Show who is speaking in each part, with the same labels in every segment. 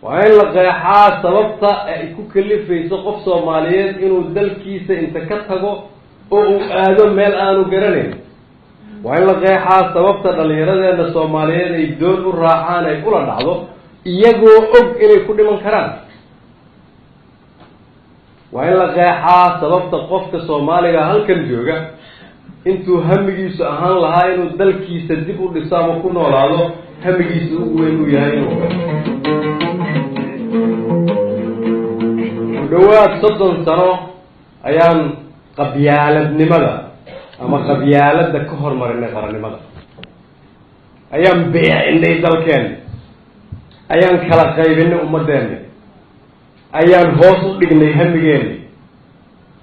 Speaker 1: وإن لقيحة سببتا يكو كلفي سقف صوماليات إنو دلكيسا انت كتغو أو آدم ميل آنو قرانين وإن لقيحة سببتا دليرادة إن الصوماليات يبدون الراحان يقول النعضو إياقو أب إلي كل من كران وإن لقيحة سببتا قفك الصومالية هل كان جوغا انتو همجيسو أهان لها إنو دلكيسا ديبو لسامو كنو لعضو همجيسو وإنو يهينو ودوات 30 سنة أيام قبيالة نمدا أما قبيالة كهر مرنا قرن نمدا أيام بيع إني دلكن أيام كلا خايبين أمدين أيام هوسو بيجني همجين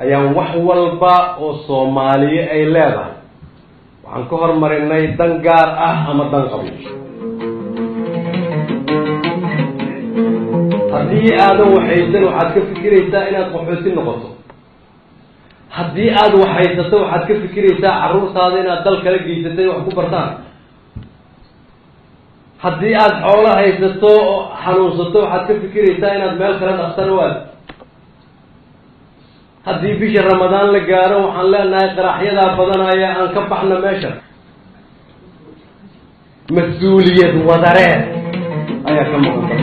Speaker 1: أيام وحول با أو صومالي أي لاذا وعن كهر مرنا دنجار أما دنقبي haddii aad waxaysan waxaad ka fikiraysaa inaad qaxootin noqoto haddii aad waxaysato waxaad ka fikiraysaa carruurtaada inaad dal kala geysatay wax ku bartaan haddii aad xoolo haysato oo xanuunsato waxaad ka fikiraysaa inaad meel kala dhaqsan waad haddii bisha ramadaan la gaaro waxaan leenahay qaraxyadaa badanaya aan ka baxno meesha mas-uuliyad wadareed ayaa ka muuqata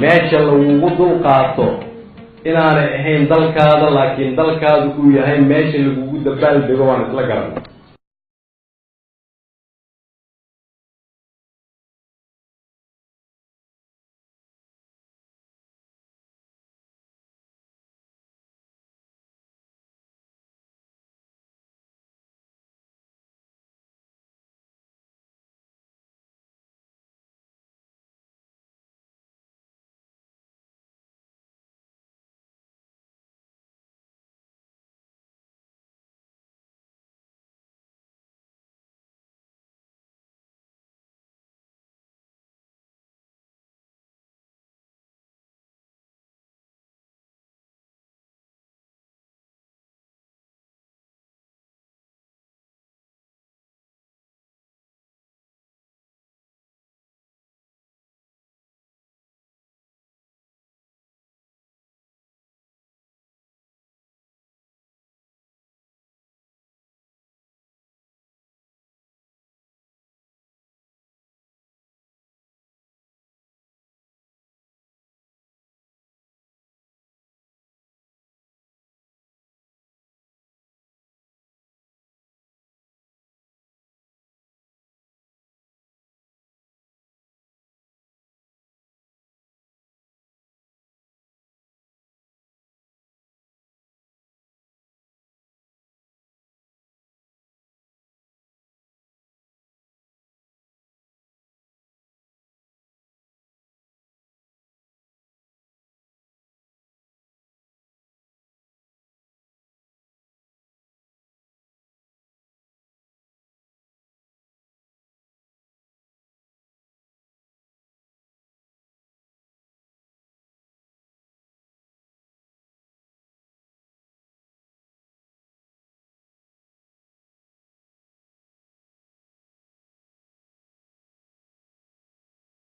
Speaker 1: meesha lagugu dul qaato inaanay ahayn dalkaada laakiin dalkaadu uu yahay meesha lagugu dabaal dego waan isla garanay